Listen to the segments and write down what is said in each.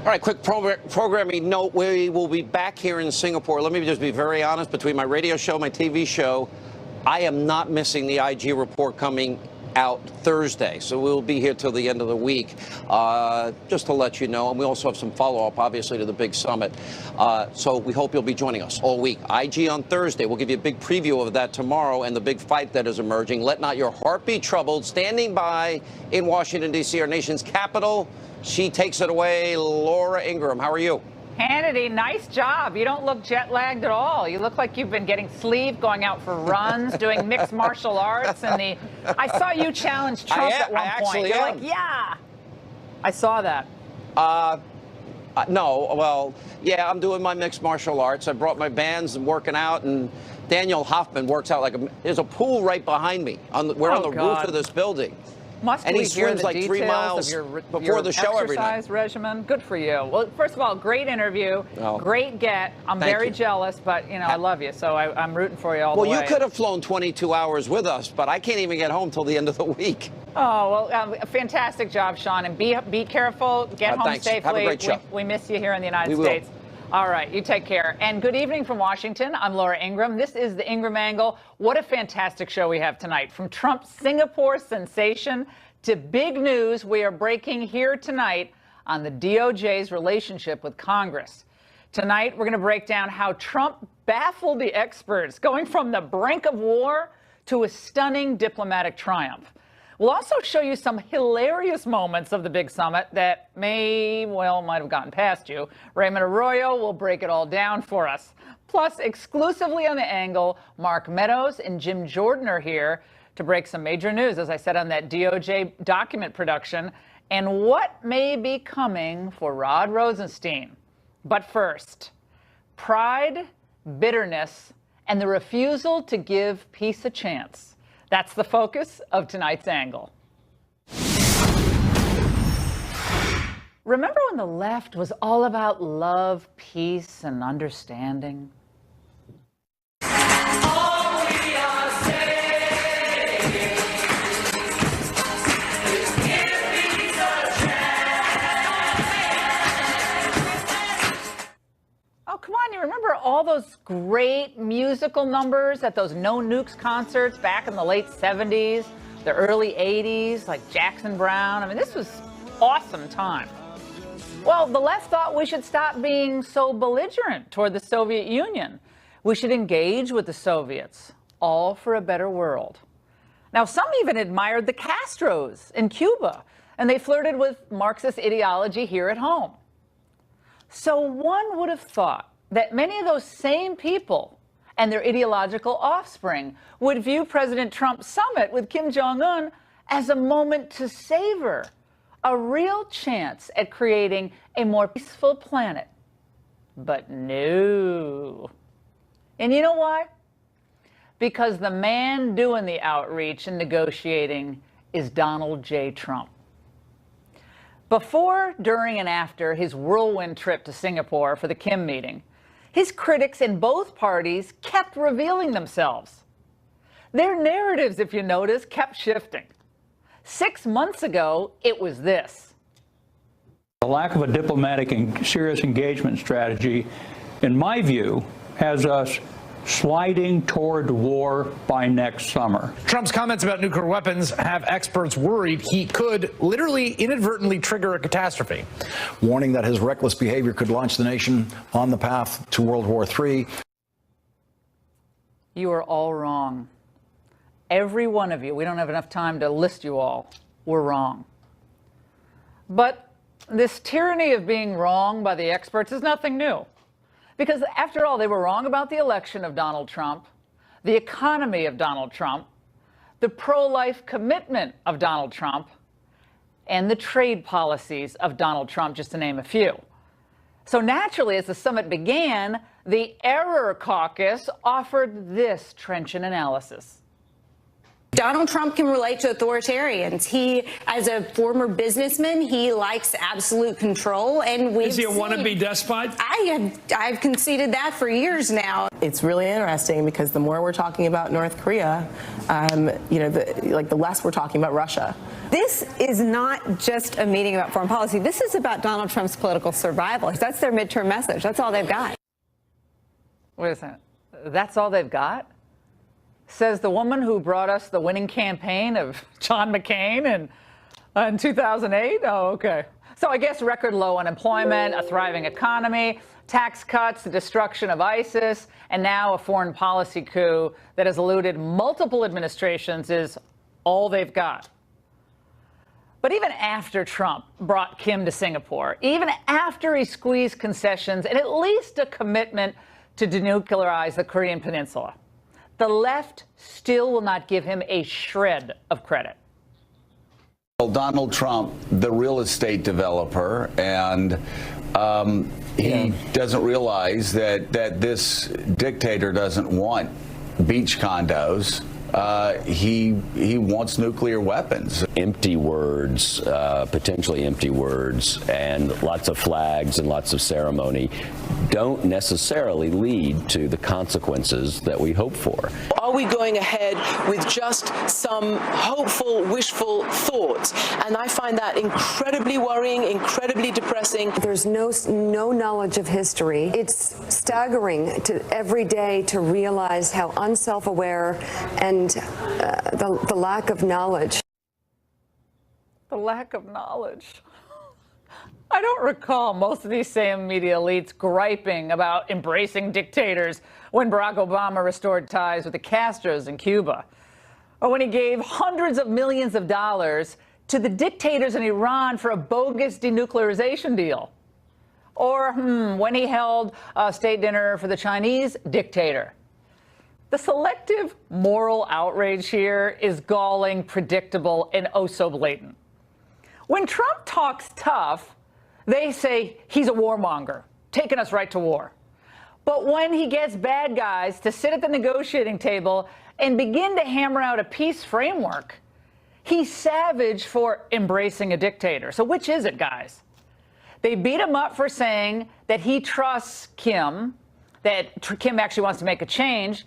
All right, quick programming note. We will be back here in Singapore. Let me just be very honest. Between my radio show, my TV show, I am not missing the IG report coming out Thursday. So we'll be here till the end of the week, just to let you know. And we also have some follow-up, obviously, to the big summit. So we hope you'll be joining us all week. IG on Thursday. We'll give you a big preview of that tomorrow and the big fight that is emerging. Let not your heart be troubled. Standing by in Washington, D.C., our nation's capital. She takes it away. Laura Ingraham, how are you? Hannity, nice job. You don't look jet-lagged at all. You look like you've been getting sleep, going out for runs, doing mixed martial arts. And I saw you challenge Trump at one point. You're like, yeah. I saw that. No, well, yeah, I'm doing my mixed martial arts. I brought my bands and working out, and Daniel Hoffman works out like there's a pool right behind me. We're on the roof of this building. And he swims like 3 miles before the show every night. Exercise regimen. Good for you. Well, first of all, great interview. Oh. Great get. I'm very jealous, but, you know, I love you, so I'm rooting for you all the way. Well, you could have flown 22 hours with us, but I can't even get home till the end of the week. Oh, well, fantastic job, Sean. And be careful. Get home thanks. safely. Have a great show. We miss you here in the United States. All right, you take care. And good evening from Washington. I'm Laura Ingraham. This is the Ingraham Angle. What a fantastic show we have tonight. From Trump's Singapore sensation to big news we are breaking here tonight on the DOJ's relationship with Congress. Tonight, we're going to break down how Trump baffled the experts, going from the brink of war to a stunning diplomatic triumph. We'll also show you some hilarious moments of the big summit that might have gotten past you. Raymond Arroyo will break it all down for us. Plus, exclusively on the Angle, Mark Meadows and Jim Jordan are here to break some major news, as I said, on that DOJ document production and what may be coming for Rod Rosenstein. But first, pride, bitterness, and the refusal to give peace a chance. That's the focus of tonight's Angle. Remember when the left was all about love, peace, and understanding? Come on, you remember all those great musical numbers at those No Nukes concerts back in the late 70s, the early 80s, like Jackson Browne? I mean, this was awesome time. Well, the left thought we should stop being so belligerent toward the Soviet Union. We should engage with the Soviets, all for a better world. Now, some even admired the Castros in Cuba, and they flirted with Marxist ideology here at home. So one would have thought that many of those same people and their ideological offspring would view President Trump's summit with Kim Jong-un as a moment to savor, a real chance at creating a more peaceful planet. But no. And you know why? Because the man doing the outreach and negotiating is Donald J. Trump. Before, during, and after his whirlwind trip to Singapore for the Kim meeting, his critics in both parties kept revealing themselves. Their narratives, if you notice, kept shifting. 6 months ago, it was this. The lack of a diplomatic and serious engagement strategy, in my view, has us sliding toward war by next summer. Trump's comments about nuclear weapons have experts worried he could literally inadvertently trigger a catastrophe. Warning that his reckless behavior could launch the nation on the path to World War III. You are all wrong. Every one of you, we don't have enough time to list you all, were wrong. But this tyranny of being wrong by the experts is nothing new. Because after all, they were wrong about the election of Donald Trump, the economy of Donald Trump, the pro-life commitment of Donald Trump, and the trade policies of Donald Trump, just to name a few. So naturally, as the summit began, the Error Caucus offered this trenchant analysis. Donald Trump can relate to authoritarians. He, as a former businessman, he likes absolute control, and is he a wannabe despot? I've conceded that for years now. It's really interesting because the more we're talking about North Korea, the less we're talking about Russia. This is not just a meeting about foreign policy. This is about Donald Trump's political survival. That's their midterm message. That's all they've got. Wait a second. That's all they've got? Says the woman who brought us the winning campaign of John McCain in 2008? Oh, okay. So I guess record low unemployment, a thriving economy, tax cuts, the destruction of ISIS, and now a foreign policy coup that has eluded multiple administrations is all they've got. But even after Trump brought Kim to Singapore, even after he squeezed concessions and at least a commitment to denuclearize the Korean Peninsula, the left still will not give him a shred of credit. Well, Donald Trump, the real estate developer, and he doesn't realize that this dictator doesn't want beach condos. He wants nuclear weapons. Empty words, potentially empty words, and lots of flags and lots of ceremony don't necessarily lead to the consequences that we hope for. Are we going ahead with just some hopeful, wishful thoughts? And I find that incredibly worrying, incredibly depressing. There's no knowledge of history. It's staggering to every day to realize how unself-aware and the lack of knowledge. The lack of knowledge. I don't recall most of these same media elites griping about embracing dictators when Barack Obama restored ties with the Castros in Cuba, or when he gave hundreds of millions of dollars to the dictators in Iran for a bogus denuclearization deal, or when he held a state dinner for the Chinese dictator. The selective moral outrage here is galling, predictable, and oh so blatant. When Trump talks tough, they say he's a warmonger, taking us right to war. But when he gets bad guys to sit at the negotiating table and begin to hammer out a peace framework, he's savage for embracing a dictator. So which is it, guys? They beat him up for saying that he trusts Kim, that Kim actually wants to make a change.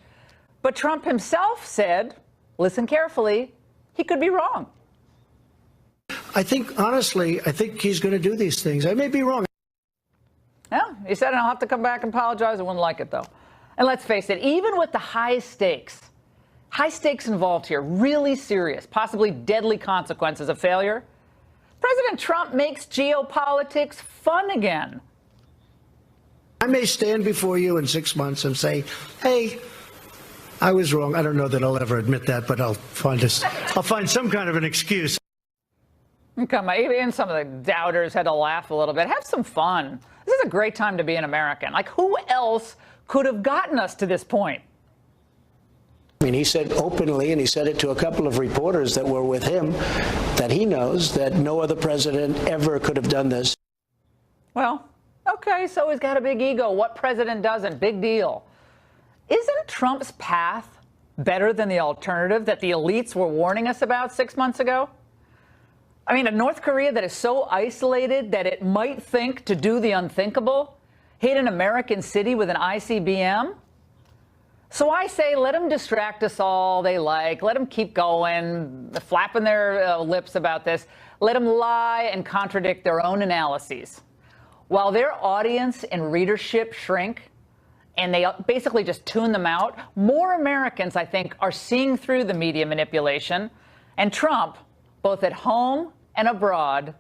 But Trump himself said, listen carefully, he could be wrong. I think, honestly, he's going to do these things. I may be wrong. Yeah, he said, and I'll have to come back and apologize. I wouldn't like it, though. And let's face it, even with the high stakes involved here, really serious, possibly deadly consequences of failure, President Trump makes geopolitics fun again. I may stand before you in 6 months and say, hey, I was wrong. I don't know that I'll ever admit that, but I'll find some kind of an excuse. Come on, even some of the doubters had to laugh a little bit. Have some fun. This is a great time to be an American. Like, who else could have gotten us to this point? I mean, he said openly, and he said it to a couple of reporters that were with him, that he knows that no other president ever could have done this. Well, okay, so he's got a big ego. What president doesn't? Big deal. Isn't Trump's path better than the alternative that the elites were warning us about 6 months ago? I mean, a North Korea that is so isolated that it might think to do the unthinkable, hit an American city with an ICBM? So I say let them distract us all they like. Let them keep going, flapping their lips about this. Let them lie and contradict their own analyses. While their audience and readership shrink, and they basically just tune them out, more Americans, I think, are seeing through the media manipulation. And Trump, both at home and abroad,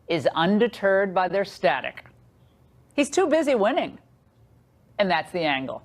is undeterred by their static. He's too busy winning. And that's the angle.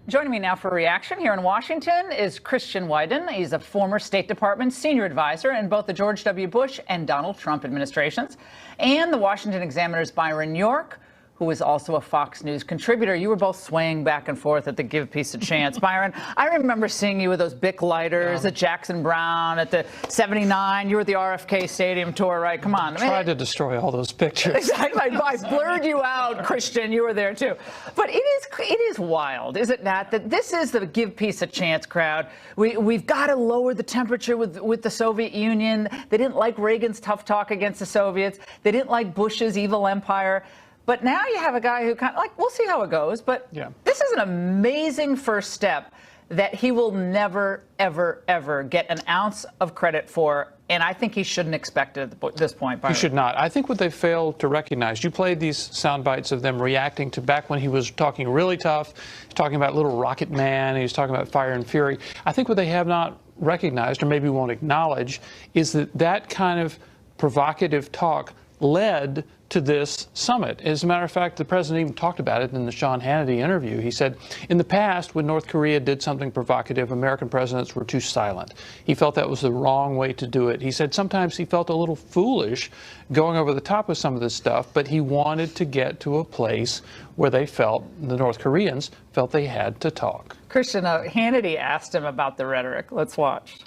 Joining me now for a reaction here in Washington is Christian Wyden. He's a former State Department senior advisor in both the George W. Bush and Donald Trump administrations, and the Washington Examiner's Byron York, who is also a Fox News contributor. You were both swaying back and forth at the Give Peace a Chance. Byron, I remember seeing you with those Bic lighters at Jackson Brown, at the 79. You were at the RFK Stadium tour, right? Come on. Tried to destroy all those pictures. Exactly. I blurred you out, Christian. You were there, too. But it is wild, is it not, that this is the Give Peace a Chance crowd. We've got to lower the temperature with the Soviet Union. They didn't like Reagan's tough talk against the Soviets. They didn't like Bush's evil empire. But now you have a guy who kind of we'll see how it goes. But this is an amazing first step that he will never, ever, ever get an ounce of credit for. And I think he shouldn't expect it at this point. He should not. I think what they failed to recognize, you played these sound bites of them reacting to back when he was talking really tough, talking about Little Rocket Man, and he was talking about Fire and Fury. I think what they have not recognized, or maybe won't acknowledge, is that kind of provocative talk led to this summit. As a matter of fact, the president even talked about it in the Sean Hannity interview. He said, in the past, when North Korea did something provocative, American presidents were too silent. He felt that was the wrong way to do it. He said sometimes he felt a little foolish going over the top with some of this stuff, but he wanted to get to a place where they felt, the North Koreans felt they had to talk. Christian, Hannity asked him about the rhetoric. Let's watch.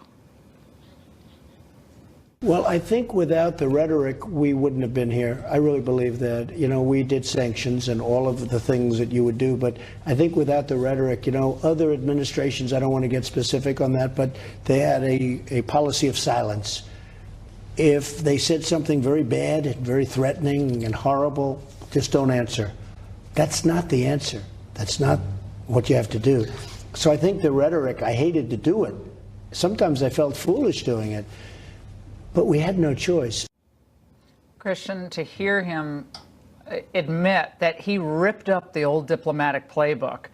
Well, I think without the rhetoric, we wouldn't have been here. I really believe that. You know, we did sanctions and all of the things that you would do. But I think without the rhetoric, you know, other administrations, I don't want to get specific on that, but they had a policy of silence. If they said something very bad and very threatening and horrible, just don't answer. That's not the answer. That's not what you have to do. So I think the rhetoric, I hated to do it. Sometimes I felt foolish doing it. But we had no choice. Christian, to hear him admit that he ripped up the old diplomatic playbook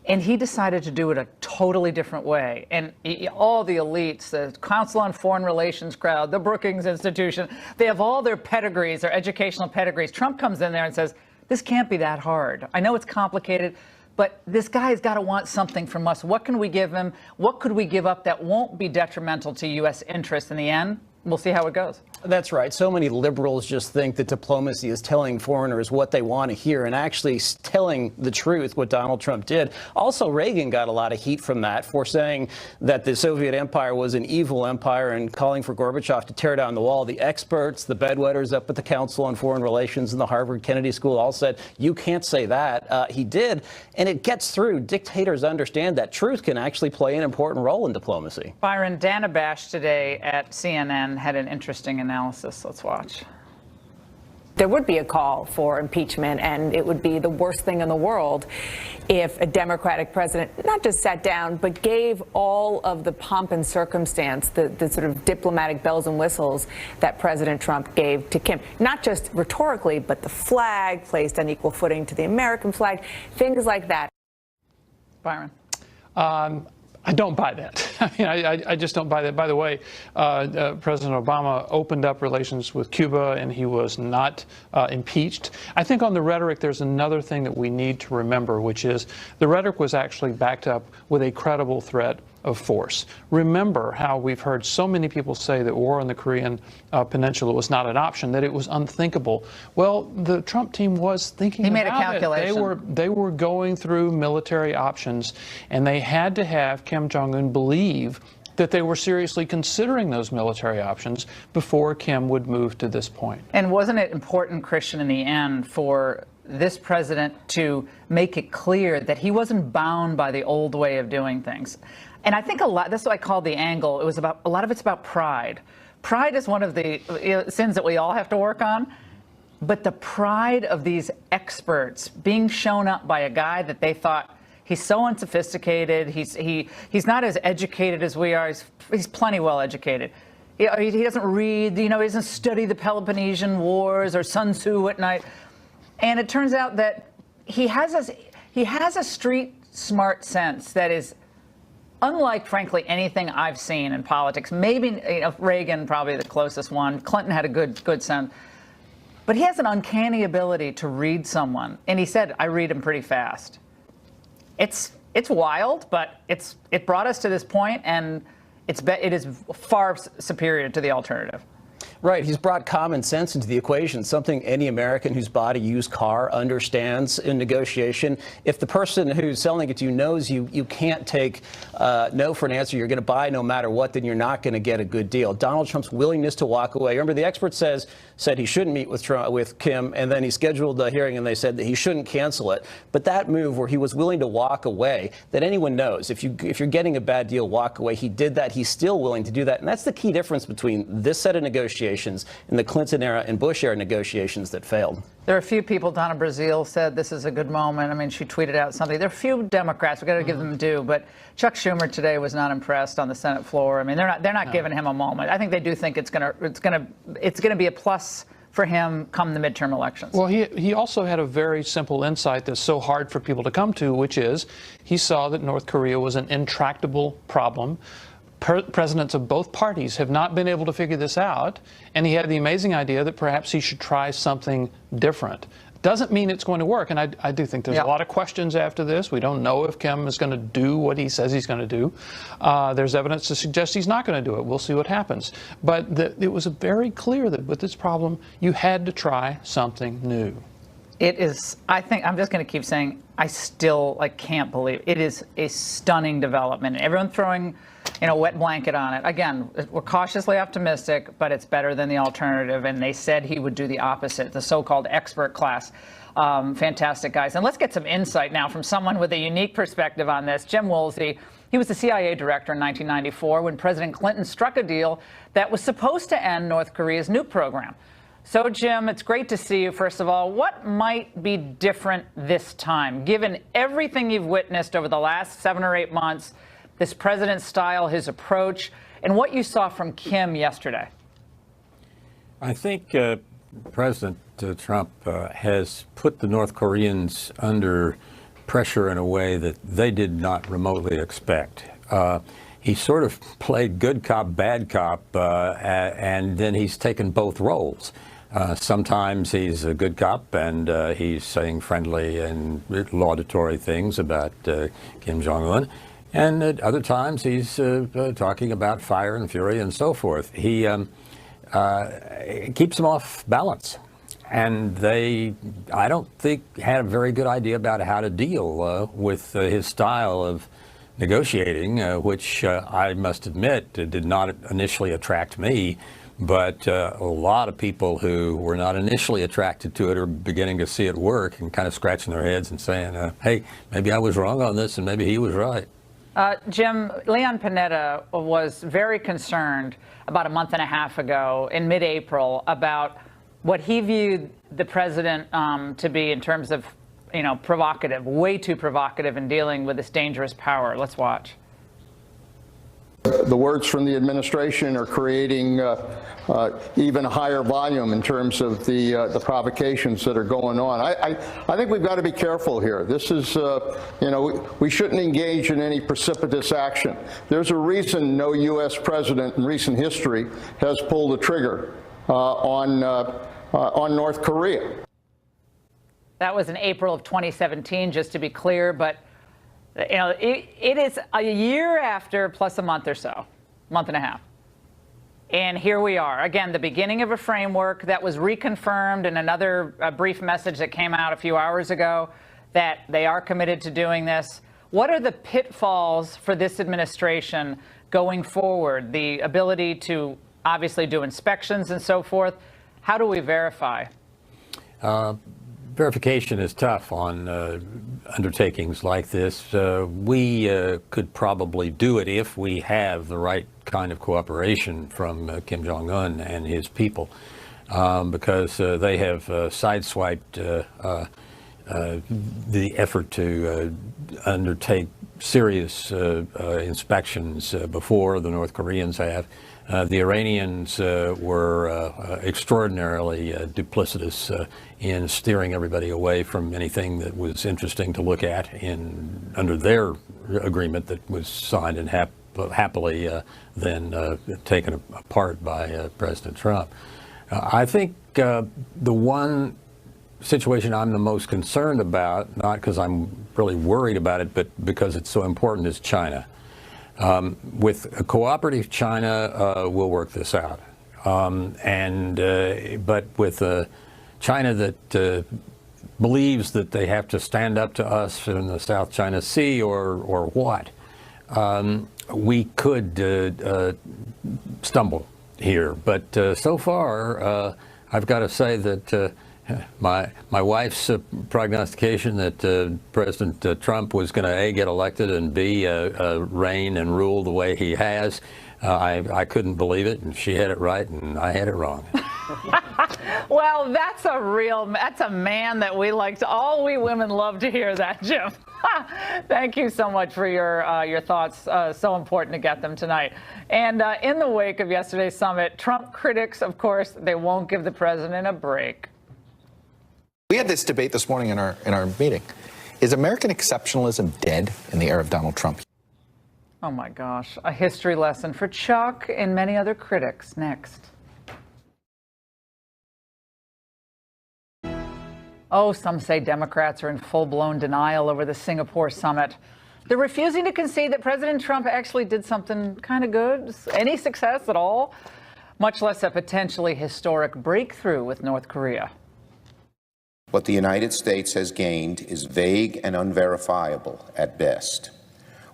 and he decided to do it a totally different way. And all the elites, the Council on Foreign Relations crowd, the Brookings Institution, they have all their pedigrees, their educational pedigrees. Trump comes in there and says, this can't be that hard. I know it's complicated, but this guy's got to want something from us. What can we give him? What could we give up that won't be detrimental to U.S. interests in the end? We'll see how it goes. That's right. So many liberals just think that diplomacy is telling foreigners what they want to hear and actually telling the truth, what Donald Trump did. Also, Reagan got a lot of heat from that for saying that the Soviet empire was an evil empire and calling for Gorbachev to tear down the wall. The experts, the bedwetters up at the Council on Foreign Relations and the Harvard Kennedy School all said, you can't say that. He did. And it gets through. Dictators understand that truth can actually play an important role in diplomacy. Byron, Dana Bash today at CNN had an interesting analysis. Let's watch. There would be a call for impeachment, and it would be the worst thing in the world if a Democratic president not just sat down, but gave all of the pomp and circumstance, the sort of diplomatic bells and whistles that President Trump gave to Kim. Not just rhetorically, but the flag placed on equal footing to the American flag, things like that. Byron. I don't buy that. I mean, I just don't buy that. By the way, President Obama opened up relations with Cuba, and he was not impeached. I think on the rhetoric, there's another thing that we need to remember, which is the rhetoric was actually backed up with a credible threat of force. Remember how we've heard so many people say that war on the Korean Peninsula was not an option, that it was unthinkable. Well, the Trump team was thinking about it. He made a calculation. They were going through military options, and they had to have Kim Jong-un believe that they were seriously considering those military options before Kim would move to this point. And wasn't it important, Christian, in the end, for this president to make it clear that he wasn't bound by the old way of doing things? And I think that's what I call the angle. A lot of it's about pride. Pride is one of the sins that we all have to work on. But the pride of these experts being shown up by a guy that they thought, he's so unsophisticated, he's not as educated as we are, he's plenty well educated. He doesn't read, he doesn't study the Peloponnesian Wars or Sun Tzu at night. And it turns out that he has a street smart sense that is unlike, frankly, anything I've seen in politics. Maybe Reagan, probably the closest one. Clinton had a good sense. But he has an uncanny ability to read someone. And he said, I read him pretty fast. It's wild, but it brought us to this point, and it is far superior to the alternative. Right. He's brought common sense into the equation, something any American who's bought a used car understands in negotiation. If the person who's selling it to you knows you can't take no for an answer, you're going to buy no matter what, then you're not going to get a good deal. Donald Trump's willingness to walk away. Remember, the expert said he shouldn't meet with Kim, and then he scheduled the hearing and they said that he shouldn't cancel it. But that move where he was willing to walk away, that anyone knows, if you're getting a bad deal, walk away. He did that. He's still willing to do that. And that's the key difference between this set of negotiations and the Clinton era and Bush era negotiations that failed. There are a few people. Donna Brazile said this is a good moment. I mean, she tweeted out something. There are a few Democrats. We've got to give them due. But Chuck Schumer today was not impressed on the Senate floor. I mean, they're not giving him a moment. I think they do think it's gonna be a plus for him come the midterm elections. Well, he also had a very simple insight that's so hard for people to come to, which is he saw that North Korea was an intractable problem. Presidents of both parties have not been able to figure this out, and he had the amazing idea that perhaps he should try something different. Doesn't mean it's going to work, and I do think there's a lot of questions after this. We don't know if Kim is going to do what he says he's going to do. There's evidence to suggest he's not going to do it. We'll see what happens. But it was very clear that with this problem, you had to try something new. It is, I think, I'm just going to keep saying, I still can't believe it is a stunning development. Everyone throwing, a wet blanket on it. Again, we're cautiously optimistic, but it's better than the alternative. And they said he would do the opposite, the so-called expert class. Fantastic, guys. And let's get some insight now from someone with a unique perspective on this. Jim Woolsey, he was the CIA director in 1994 when President Clinton struck a deal that was supposed to end North Korea's nuke program. So, Jim, it's great to see you, first of all. What might be different this time, given everything you've witnessed over the last 7 or 8 months, this president's style, his approach, and what you saw from Kim yesterday? I think President Trump has put the North Koreans under pressure in a way that they did not remotely expect. He sort of played good cop, bad cop, and then he's taken both roles. Sometimes he's a good cop and he's saying friendly and laudatory things about Kim Jong-un. And at other times he's talking about fire and fury and so forth. He keeps them off balance. And I don't think, had a very good idea about how to deal with his style of negotiating, which I must admit did not initially attract me. But a lot of people who were not initially attracted to it are beginning to see it work and kind of scratching their heads and saying, hey, maybe I was wrong on this and maybe he was right. Jim, Leon Panetta was very concerned about a month and a half ago in mid-April about what he viewed the president to be in terms of, provocative, way too provocative in dealing with this dangerous power. Let's watch. The words from the administration are creating even higher volume in terms of the provocations that are going on. I think we've got to be careful here. This is, we shouldn't engage in any precipitous action. There's a reason no U.S. president in recent history has pulled the trigger on North Korea. That was in April of 2017, just to be clear, but it is a year after plus a month or so, month and a half. And here we are, again, the beginning of a framework that was reconfirmed in another brief message that came out a few hours ago that they are committed to doing this. What are the pitfalls for this administration going forward? The ability to obviously do inspections and so forth. How do we verify? Verification is tough on undertakings like this. We could probably do it if we have the right kind of cooperation from Kim Jong-un and his people, because they have sideswiped the effort to undertake serious inspections before the North Koreans have. The Iranians were extraordinarily duplicitous in steering everybody away from anything that was interesting to look at under their agreement that was signed and happily then taken apart by President Trump. I think the one situation I'm the most concerned about, not because I'm really worried about it, but because it's so important, is China. With a cooperative China, we'll work this out. But with China that believes that they have to stand up to us in the South China Sea or what, we could stumble here. But so far, I've got to say that my wife's prognostication that President Trump was going to A, get elected, and B, reign and rule the way he has, I couldn't believe it, and she had it right, and I had it wrong. Well, that's a man that we like to, all we women love to hear that, Jim. Thank you so much for your thoughts. So important to get them tonight. And in the wake of yesterday's summit, Trump critics, of course, they won't give the president a break. We had this debate this morning in our meeting. Is American exceptionalism dead in the era of Donald Trump? Oh my gosh, a history lesson for Chuck and many other critics next. Oh, some say Democrats are in full-blown denial over the Singapore summit. They're refusing to concede that President Trump actually did something kind of good, any success at all, much less a potentially historic breakthrough with North Korea. What the United States has gained is vague and unverifiable at best.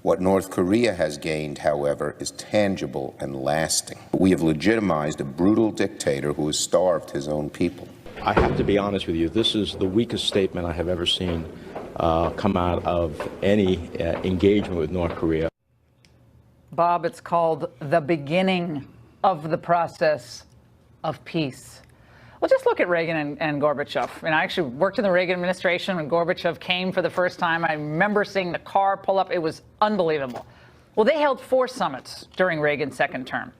What North Korea has gained, however, is tangible and lasting. We have legitimized a brutal dictator who has starved his own people. I have to be honest with you, this is the weakest statement I have ever seen come out of any engagement with North Korea. Bob, it's called the beginning of the process of peace. Well, just look at Reagan and Gorbachev. I actually worked in the Reagan administration when Gorbachev came for the first time. I remember seeing the car pull up. It was unbelievable. Well, they held 4 summits during Reagan's second term.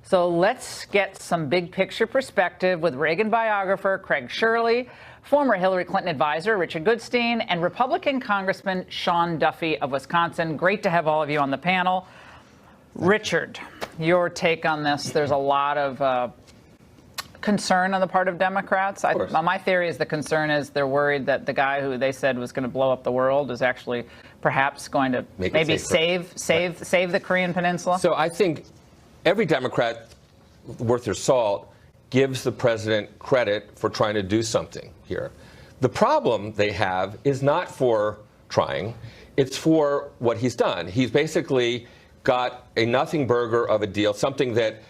So let's get some big picture perspective with Reagan biographer Craig Shirley, former Hillary Clinton advisor Richard Goodstein, and Republican Congressman Sean Duffy of Wisconsin. Great to have all of you on the panel. Richard, your take on this. There's a lot of concern on the part of Democrats. My theory is the concern is they're worried that the guy who they said was going to blow up the world is actually perhaps going to maybe save the Korean Peninsula. So I think every Democrat worth their salt gives the president credit for trying to do something here. The problem they have is not for trying, it's for what he's done. He's basically got a nothing burger of a deal, something that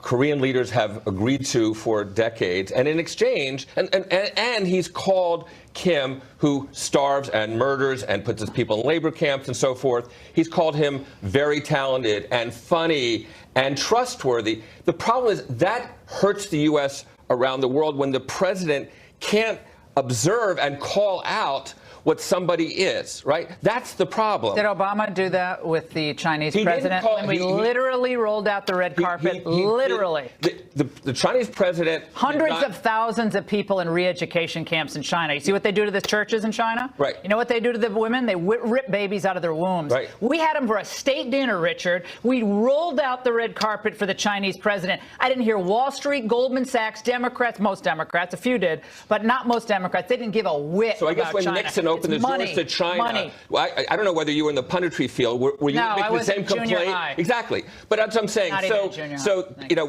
Korean leaders have agreed to for decades, and in exchange, and he's called Kim, who starves and murders and puts his people in labor camps and so forth, he's called him very talented and funny and trustworthy. The problem is that hurts the U.S. around the world when the president can't observe and call out what somebody is, right? That's the problem. Did Obama do that with the Chinese president? We literally rolled out the red carpet, literally. The Chinese president... Hundreds of thousands of people in re-education camps in China. You see what they do to the churches in China? Right. You know what they do to the women? They rip babies out of their wombs. Right. We had them for a state dinner, Richard. We rolled out the red carpet for the Chinese president. I didn't hear Wall Street, Goldman Sachs, Democrats, most Democrats, a few did, but not most Democrats. They didn't give a whit So I guess about when China. Nixon opened the doors to China, well, I don't know whether you were in the punditry field. Were you making the same complaint? High. Exactly. But that's what I'm saying.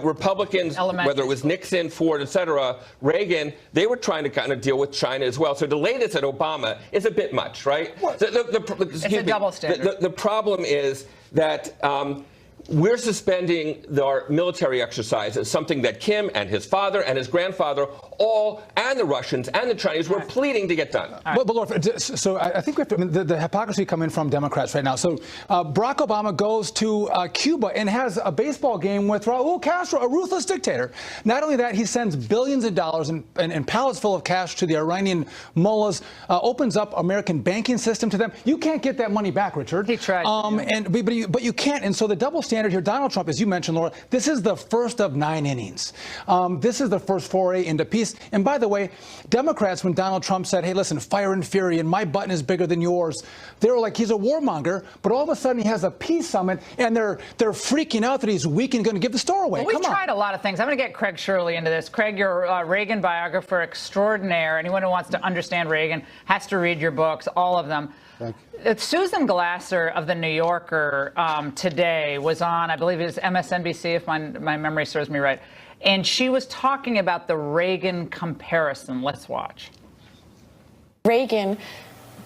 Republicans, whether it was Nixon, Ford, et cetera, Reagan, they were trying to kind of deal with China as well. So the latest at Obama is a bit much, right? It's a double standard. The problem is that we're suspending our military exercises, something that Kim and his father and his grandfather and the Russians and the Chinese were pleading to get done. But Lord, so I think we have to, the hypocrisy coming from Democrats right now. So Barack Obama goes to Cuba and has a baseball game with Raul Castro, a ruthless dictator. Not only that, he sends billions of dollars and pallets full of cash to the Iranian mullahs, opens up American banking system to them. You can't get that money back, Richard. He tried. But you can't. And so the double standard here, Donald Trump, as you mentioned, Laura, this is the first of 9 innings. This is the first foray into peace. And by the way, Democrats, when Donald Trump said, hey, listen, fire and fury, and my button is bigger than yours, they were like, he's a warmonger. But all of a sudden, he has a peace summit, and they're freaking out that he's weak and going to give the store away. Well, we've tried a lot of things. I'm going to get Craig Shirley into this. Craig, you're a Reagan biographer extraordinaire. Anyone who wants to understand Reagan has to read your books, all of them. Susan Glasser of The New Yorker today was on, I believe it was MSNBC, if my memory serves me right. and she was talking about the Reagan comparison. Let's watch. Reagan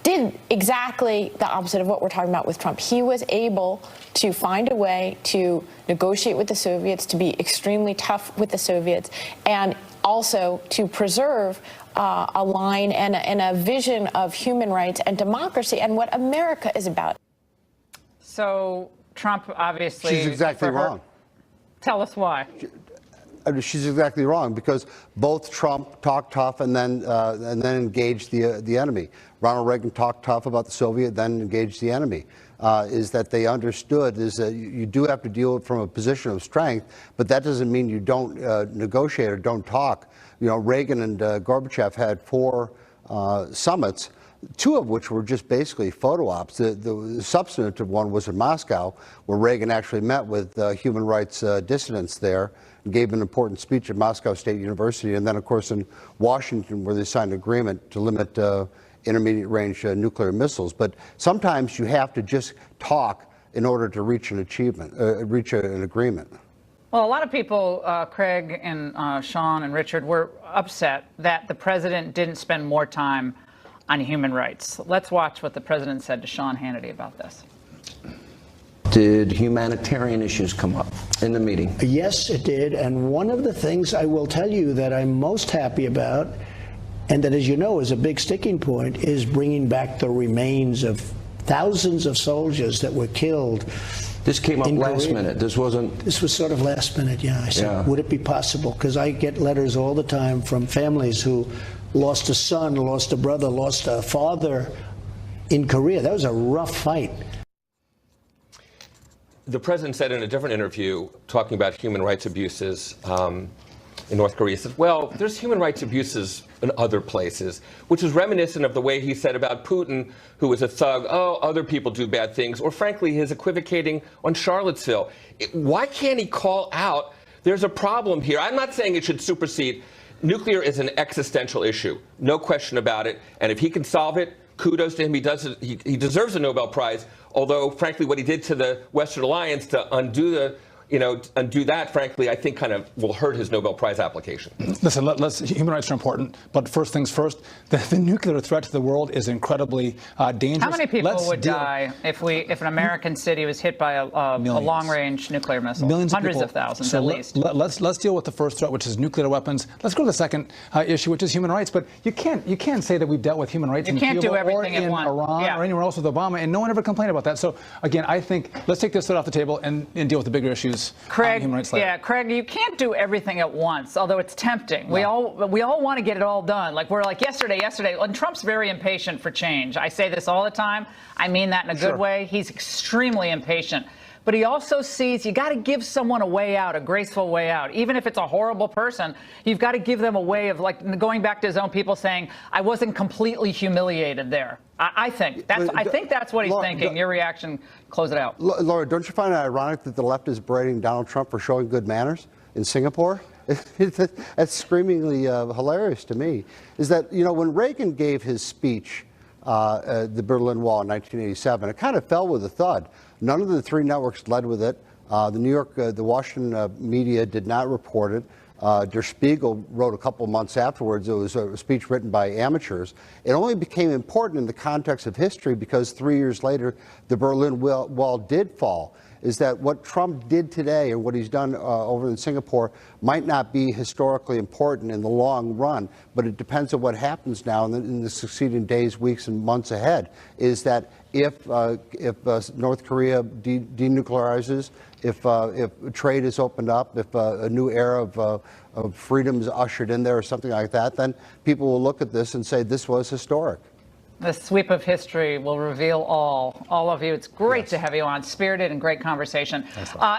did exactly the opposite of what we're talking about with Trump. He was able to find a way to negotiate with the Soviets, to be extremely tough with the Soviets, and also to preserve a line and a vision of human rights and democracy and what America is about. So Trump, obviously, she's exactly wrong. Tell us why. She's exactly wrong, because both Trump talked tough and then engaged the enemy. Ronald Reagan talked tough about the Soviet, then engaged the enemy. Is that they understood is that you do have to deal from a position of strength, but that doesn't mean you don't negotiate or don't talk. You know, Reagan and Gorbachev had 4 summits, 2 of which were just basically photo ops. The substantive one was in Moscow, where Reagan actually met with human rights dissidents there and gave an important speech at Moscow State University, and then, of course, in Washington, where they signed an agreement to limit intermediate range nuclear missiles. But sometimes you have to just talk in order to reach an achievement, reach an agreement. Well, a lot of people, Craig and Sean and Richard, were upset that the president didn't spend more time on human rights. Let's watch what the president said to Sean Hannity about this. Did humanitarian issues come up in the meeting? Yes, it did. And one of the things I will tell you that I'm most happy about, and that, as you know, is a big sticking point, is bringing back the remains of thousands of soldiers that were killed. This came up last minute. This wasn't... This was sort of last minute, yeah. I said, would it be possible? Because I get letters all the time from families who lost a son, lost a brother, lost a father in Korea. That was a rough fight. The president said in a different interview, talking about human rights abuses in North Korea, said, well, there's human rights abuses in other places, which is reminiscent of the way he said about Putin, who was a thug, oh, other people do bad things, or frankly, his equivocating on Charlottesville. Why can't he call out, there's a problem here? I'm not saying it should supersede. Nuclear is an existential issue, no question about it, and if he can solve it, kudos to him. He deserves a Nobel Prize, although, frankly, what he did to the Western Alliance to undo that, frankly, I think kind of will hurt his Nobel Prize application. Listen, human rights are important, but first things first, the nuclear threat to the world is incredibly dangerous. How many people would die if an American city was hit by a long-range nuclear missile? Millions Hundreds of of thousands, so at least. Let's deal with the first threat, which is nuclear weapons. Let's go to the second issue, which is human rights. But you can't say that we've dealt with human rights in Cuba or in Iran or anywhere else with Obama, and no one ever complained about that. So again, I think let's take this threat off the table and deal with the bigger issues. Craig, Craig, you can't do everything at once, although it's tempting. No. We all want to get it all done. Like we're like yesterday. And Trump's very impatient for change. I say this all the time. I mean that in a good way. He's extremely impatient. But he also sees you got to give someone a way out, a graceful way out. Even if it's a horrible person, you've got to give them a way of, like, going back to his own people saying, I wasn't completely humiliated there. I think that's what he's thinking. Your reaction, close it out. Laura, don't you find it ironic that the left is berating Donald Trump for showing good manners in Singapore? That's screamingly hilarious to me. Is that, you know, when Reagan gave his speech, the Berlin Wall in 1987, it kind of fell with a thud. None of the 3 networks led with it. The Washington media did not report it. Der Spiegel wrote a couple months afterwards. It was a speech written by amateurs. It only became important in the context of history because 3 years later, the Berlin Wall did fall. Is that what Trump did today and what he's done over in Singapore might not be historically important in the long run, but it depends on what happens now in the succeeding days, weeks, and months ahead. Is that if North Korea denuclearizes, if trade is opened up, if a new era of freedom is ushered in there or something like that, then people will look at this and say this was historic. The sweep of history will reveal all of you. It's great to have you on. Spirited and great conversation.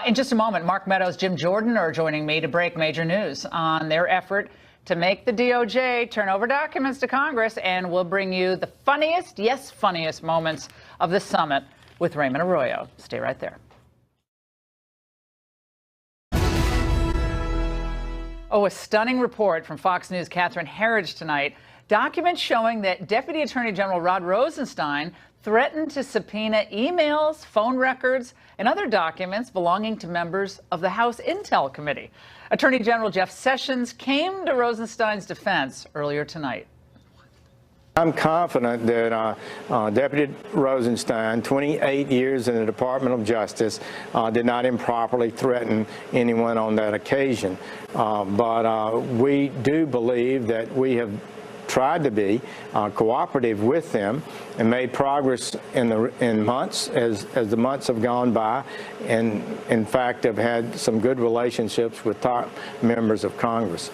In just a moment, Mark Meadows, Jim Jordan are joining me to break major news on their effort to make the DOJ turn over documents to Congress, and we'll bring you the funniest, yes, funniest moments of the summit with Raymond Arroyo. Stay right there. Oh, a stunning report from Fox News' Catherine Herridge tonight. Documents showing that Deputy Attorney General Rod Rosenstein threatened to subpoena emails, phone records, and other documents belonging to members of the House Intel Committee. Attorney General Jeff Sessions came to Rosenstein's defense earlier tonight. I'm confident that Deputy Rosenstein, 28 years in the Department of Justice, did not improperly threaten anyone on that occasion. But we do believe that we have tried to be cooperative with them and made progress in months as the months have gone by, and in fact have had some good relationships with top members of Congress.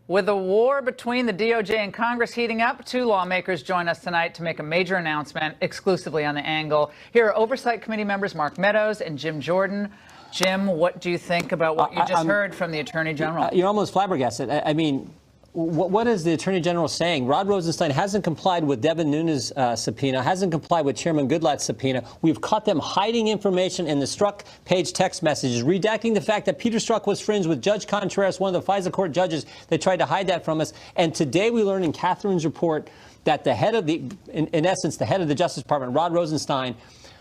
With the war between the DOJ and Congress heating up, 2 lawmakers join us tonight to make a major announcement exclusively on The Angle. Here are Oversight Committee members Mark Meadows and Jim Jordan. Jim, what do you think about what you just heard from the Attorney General? You're almost flabbergasted. I mean, what is the Attorney General saying? Rod Rosenstein hasn't complied with Devin Nunes' subpoena, hasn't complied with Chairman Goodlatte's subpoena. We've caught them hiding information in the Strzok page text messages, redacting the fact that Peter Strzok was friends with Judge Contreras, one of the FISA court judges. They tried to hide that from us. And today we learned in Catherine's report that the head of in essence, the head of the Justice Department, Rod Rosenstein,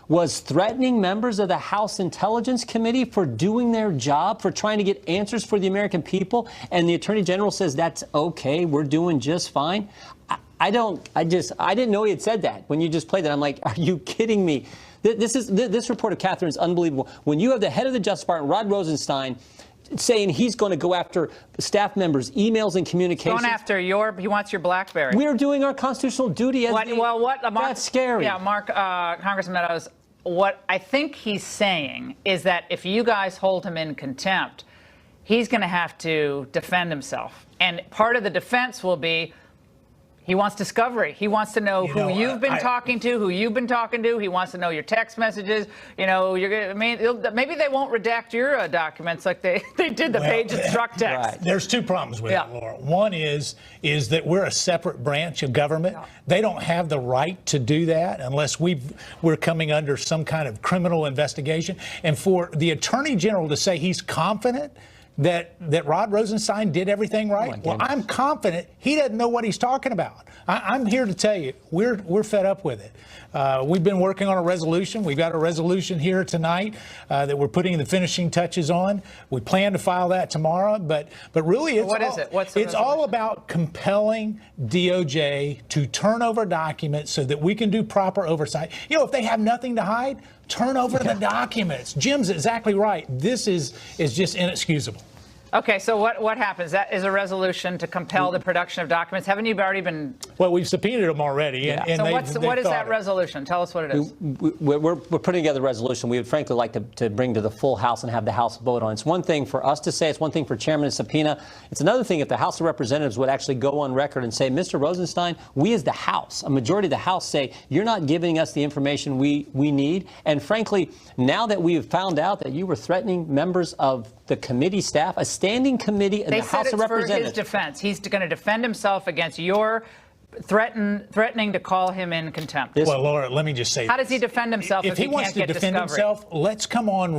was threatening members of the House Intelligence Committee for doing their job, for trying to get answers for the American people. And the Attorney General says that's okay, we're doing just fine. I didn't know he had said that when you just played that. I'm like, are you kidding me? This report of Catherine is unbelievable. When you have the head of the Justice Department, Rod Rosenstein, saying he's going to go after staff members' emails and communications. Going after he wants your BlackBerry. We're doing our constitutional duty as that's scary. Yeah, Mark, Congressman Meadows, what I think he's saying is that if you guys hold him in contempt, he's going to have to defend himself. And part of the defense will be he wants discovery. He wants to know who you've been talking to, who you've been talking to. He wants to know your text messages. You know, maybe they won't redact your documents like they did the page of Strzok text. Right. There's 2 problems with it, Laura. One is that we're a separate branch of government. Yeah. They don't have the right to do that unless we're coming under some kind of criminal investigation. And for the Attorney General to say he's confident that Rod Rosenstein did everything right? Well, I'm confident he doesn't know what he's talking about. I'm here to tell you, we're fed up with it. We've been working on a resolution. We've got a resolution here tonight that we're putting the finishing touches on. We plan to file that tomorrow, but really it's all about compelling DOJ to turn over documents so that we can do proper oversight. You know, if they have nothing to hide, turn over the documents. Jim's exactly right. This is just inexcusable. Okay, so what happens? That is a resolution to compel the production of documents. Haven't you already been? Well, we've subpoenaed them already. Yeah. And so what is that resolution? Tell us what it is. We're putting together a resolution we would frankly like to bring to the full House and have the House vote on. It's one thing for us to say. It's one thing for Chairman to subpoena. It's another thing if the House of Representatives would actually go on record and say, Mr. Rosenstein, we as the House, a majority of the House say, you're not giving us the information we need. And frankly, now that we have found out that you were threatening members of the committee staff, a standing committee in the House of Representatives. They said it's for his defense. He's going to defend himself against your threatening to call him in contempt. Well, Laura, let me just say How does he defend himself if he wants can't to get defend discovery? himself? Let's come on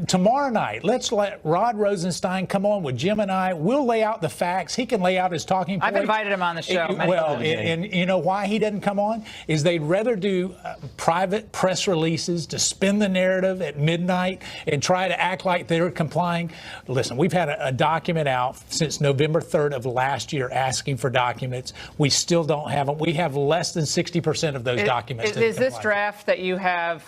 tomorrow night. Let's let Rod Rosenstein come on with Jim and I. We'll lay out the facts. He can lay out his talking points. I've invited him on the show. And you know why he doesn't come on? Is they'd rather do private press releases to spin the narrative at midnight and try to act like they're complying. Listen, we've had a document out since November 3rd of last year asking for documents. We still don't have them. We have less than 60% of those documents. Is this draft that you have,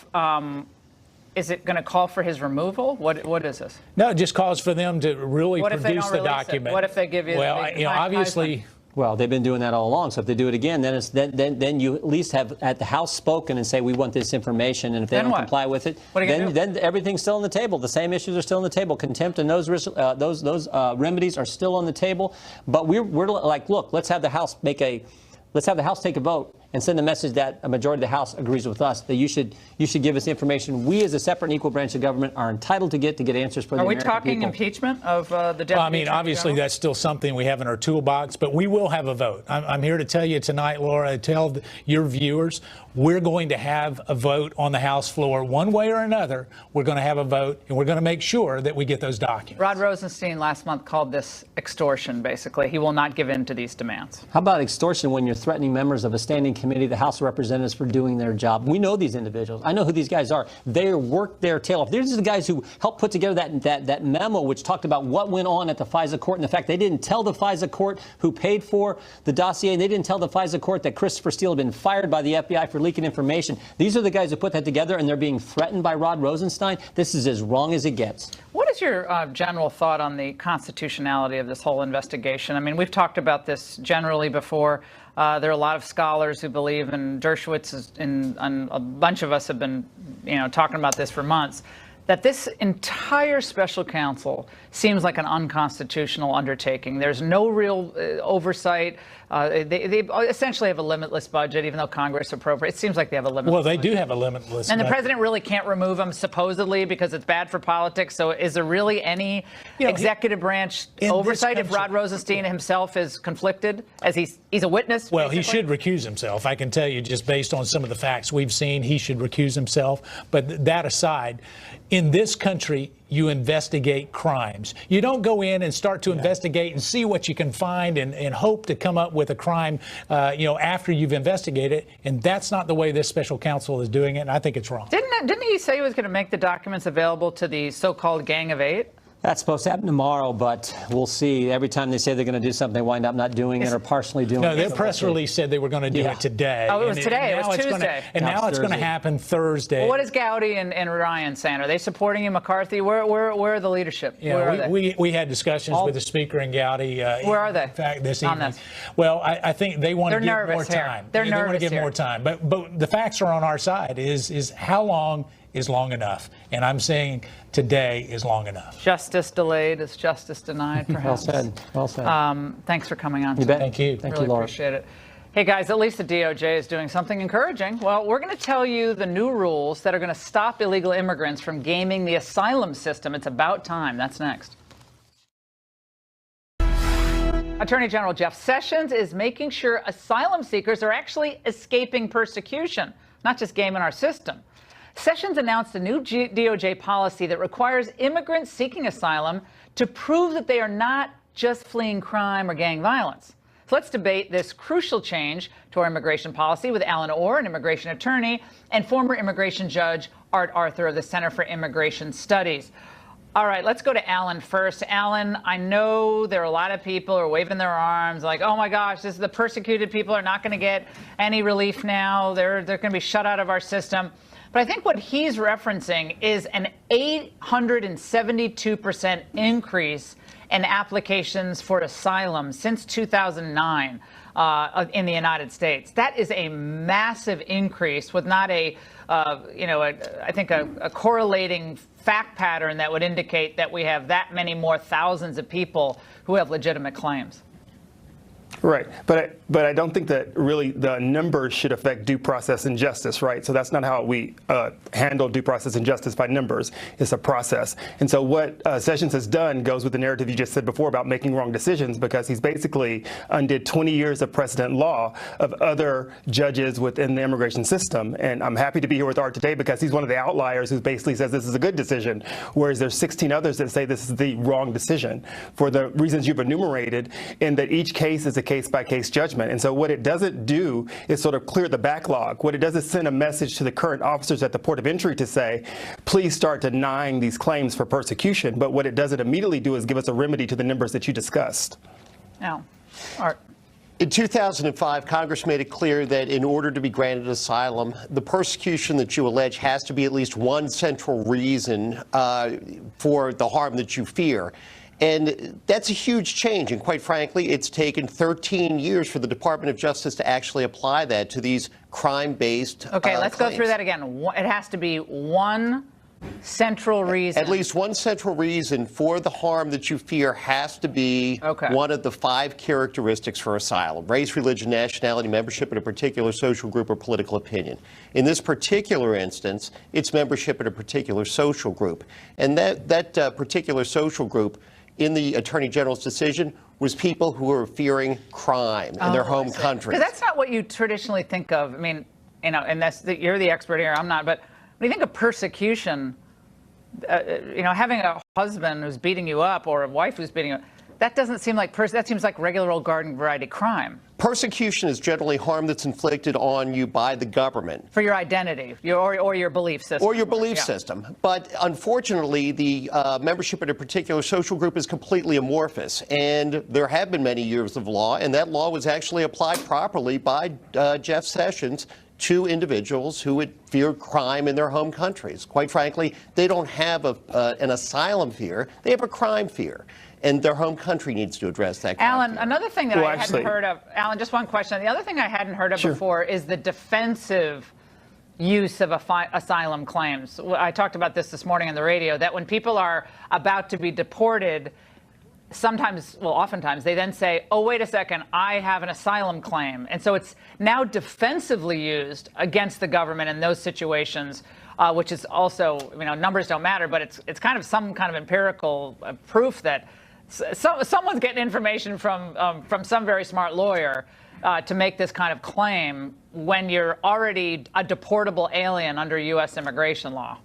is it going to call for his removal? What is this? No, it just calls for them to really produce the document. What if they give you obviously. Well, they've been doing that all along. So if they do it again, then you at least have at the House spoken and say we want this information, and if they don't comply with it, then everything's still on the table. The same issues are still on the table. Contempt and those remedies are still on the table. But we're like, look, let's have the House take a vote and send a message that a majority of the House agrees with us that you should give us information we as a separate and equal branch of government are entitled to get answers for the American people. Are we talking impeachment of the deputy? Well, I mean, obviously that's still something we have in our toolbox, but we will have a vote. I'm here to tell you tonight, Laura, tell your viewers, we're going to have a vote on the House floor one way or another. We're going to have a vote, and we're going to make sure that we get those documents. Rod Rosenstein last month called this extortion, basically. He will not give in to these demands. How about extortion when you're threatening members of a standing committee, the House of Representatives, for doing their job? We know these individuals. I know who these guys are. They worked their tail off. These are the guys who helped put together that memo which talked about what went on at the FISA court, and the fact they didn't tell the FISA court who paid for the dossier, and they didn't tell the FISA court that Christopher Steele had been fired by the FBI for leaking information. These are the guys who put that together, and they're being threatened by Rod Rosenstein. This is as wrong as it gets. What is your general thought on the constitutionality of this whole investigation? I mean, we've talked about this generally before. There are a lot of scholars who believe, and Dershowitz and a bunch of us have been, talking about this for months, that this entire special counsel seems like an unconstitutional undertaking. There's no real oversight. They essentially have a limitless budget, even though Congress appropriates. It seems like they have a limitless Well, they budget. do have a limitless And the budget. president really can't remove them, supposedly, because it's bad for politics. So is there really any executive branch oversight if Rod Rosenstein himself is conflicted, as he's a witness? Well, he should recuse himself. I can tell you, just based on some of the facts we've seen, he should recuse himself. But that aside, in this country, you investigate crimes. You don't go in and start to investigate and see what you can find and hope to come up with a crime, after you've investigated. And that's not the way this special counsel is doing it. And I think it's wrong. Didn't he say he was going to make the documents available to the so-called Gang of Eight? That's supposed to happen tomorrow, but we'll see. Every time they say they're going to do something, they wind up not doing it or partially doing it. No, their press release said they were going to do it today. Oh, it was today. It was Tuesday. Now it's going to happen Thursday. Well, what is Gowdy and Ryan saying? Are they supporting you, McCarthy? Where are the leadership? Where are they? We had discussions with the Speaker and Gowdy. Where are they? In fact, this on evening. This? Well, I think they want to give more time. They're they nervous want to give here. more time. But the facts are on our side. Is how long is long enough? And I'm saying today is long enough. Justice delayed is justice denied, perhaps. Well said. Well said. Thanks for coming on. You bet. Thank you. Thank really you, Laura. Appreciate it. Hey, guys, at least the DOJ is doing something encouraging. Well, we're going to tell you the new rules that are going to stop illegal immigrants from gaming the asylum system. It's about time. That's next. Attorney General Jeff Sessions is making sure asylum seekers are actually escaping persecution, not just gaming our system. Sessions announced a new DOJ policy that requires immigrants seeking asylum to prove that they are not just fleeing crime or gang violence. So let's debate this crucial change to our immigration policy with Alan Orr, an immigration attorney, and former immigration judge Art Arthur of the Center for Immigration Studies. All right, let's go to Alan first. Alan, I know there are a lot of people who are waving their arms like, oh my gosh, the persecuted people are not going to get any relief now. They're going to be shut out of our system. But I think what he's referencing is an 872% increase in applications for asylum since 2009 in the United States. That is a massive increase with not I think a correlating fact pattern that would indicate that we have that many more thousands of people who have legitimate claims. Right, but I don't think that really the numbers should affect due process and justice, right? So that's not how we handle due process and justice, by numbers. It's a process. And so what Sessions has done goes with the narrative you just said before about making wrong decisions, because he's basically undid 20 years of precedent law of other judges within the immigration system. And I'm happy to be here with Art today because he's one of the outliers who basically says this is a good decision, whereas there's 16 others that say this is the wrong decision for the reasons you've enumerated, in that each case is a case-by-case judgment. And so what it doesn't do is sort of clear the backlog. What it does is send a message to the current officers at the port of entry to say, please start denying these claims for persecution. But what it doesn't immediately do is give us a remedy to the numbers that you discussed. Now, Art. In 2005, Congress made it clear that in order to be granted asylum, the persecution that you allege has to be at least one central reason for the harm that you fear. And that's a huge change. And quite frankly, it's taken 13 years for the Department of Justice to actually apply that to these crime-based Okay, let's claims. go through that again. It has to be one central reason. At least one central reason for the harm that you fear has to be one of the 5 characteristics for asylum: race, religion, nationality, membership in a particular social group or political opinion. In this particular instance, it's membership in a particular social group. And that particular social group in the Attorney General's decision was people who were fearing crime in their home country. Because that's not what you traditionally think of. I mean, you know, and you're the expert here, I'm not, but when you think of persecution, you know, having a husband who's beating you up or a wife who's beating you up, that doesn't seem like that seems like regular old garden variety crime. Persecution is generally harm that's inflicted on you by the government. For your identity, or your belief system. Or your belief system. But unfortunately, the membership in a particular social group is completely amorphous. And there have been many years of law, and that law was actually applied properly by Jeff Sessions to individuals who had feared crime in their home countries. Quite frankly, they don't have an asylum fear, they have a crime fear. And their home country needs to address that. Alan, another thing that I hadn't heard of, Alan, just one question. The other thing I hadn't heard of before is the defensive use of asylum claims. I talked about this morning on the radio, that when people are about to be deported, sometimes, well, oftentimes, they then say, oh, wait a second, I have an asylum claim. And so it's now defensively used against the government in those situations, which is also, you know, numbers don't matter, but it's kind of some kind of empirical proof that someone's getting information from some very smart lawyer to make this kind of claim when you're already a deportable alien under U.S. immigration law.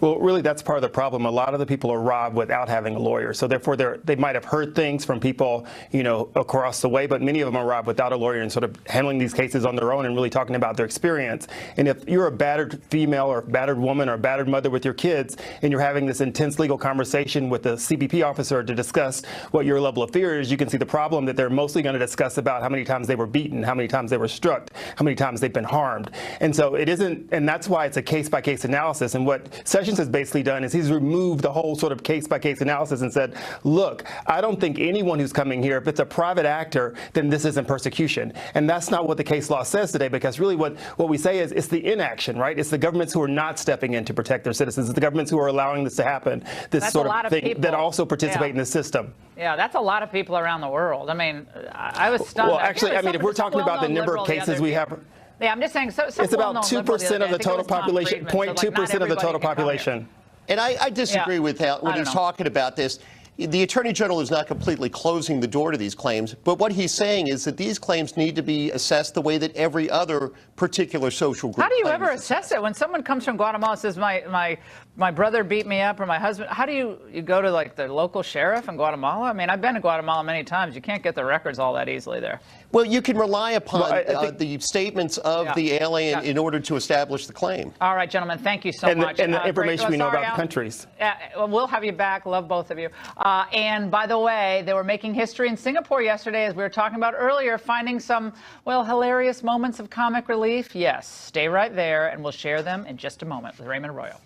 Well, really, that's part of the problem. A lot of the people are robbed without having a lawyer. So therefore, they might have heard things from people, you know, across the way, but many of them are robbed without a lawyer and sort of handling these cases on their own and really talking about their experience. And if you're a battered female or battered woman or battered mother with your kids and you're having this intense legal conversation with the CBP officer to discuss what your level of fear is, you can see the problem that they're mostly going to discuss about how many times they were beaten, how many times they were struck, how many times they've been harmed. And so it isn't, and that's why it's a case-by-case analysis. And what Sessions has basically done is he's removed the whole sort of case-by-case analysis and said, look, I don't think anyone who's coming here, if it's a private actor, then this isn't persecution. And that's not what the case law says today, because really what we say is it's the inaction, right? It's the governments who are not stepping in to protect their citizens. It's the governments who are allowing this to happen, this That's sort of thing that also participate in the system. Yeah, that's a lot of people around the world. I mean, I was stunned. Well, actually, I mean, if we're talking about the number of cases we have, yeah, I'm just saying, it's about 2% of the total population, 0.2% of the total population. And I disagree with that when he's talking about this. The Attorney General is not completely closing the door to these claims, but what he's saying is that these claims need to be assessed the way that every other particular social group. How do you ever assess it when someone comes from Guatemala and says my brother beat me up or my husband? How do you go to like the local sheriff in Guatemala? I mean, I've been to Guatemala many times. You can't get the records all that easily there. Well, you can rely upon the statements of the alien in order to establish the claim. All right, gentlemen, thank you so much. And the information we know about the countries. Well, we'll have you back. Love both of you. And by the way, they were making history in Singapore yesterday, as we were talking about earlier, finding some, well, hilarious moments of comic relief. Yes, stay right there, and we'll share them in just a moment with Raymond Arroyo.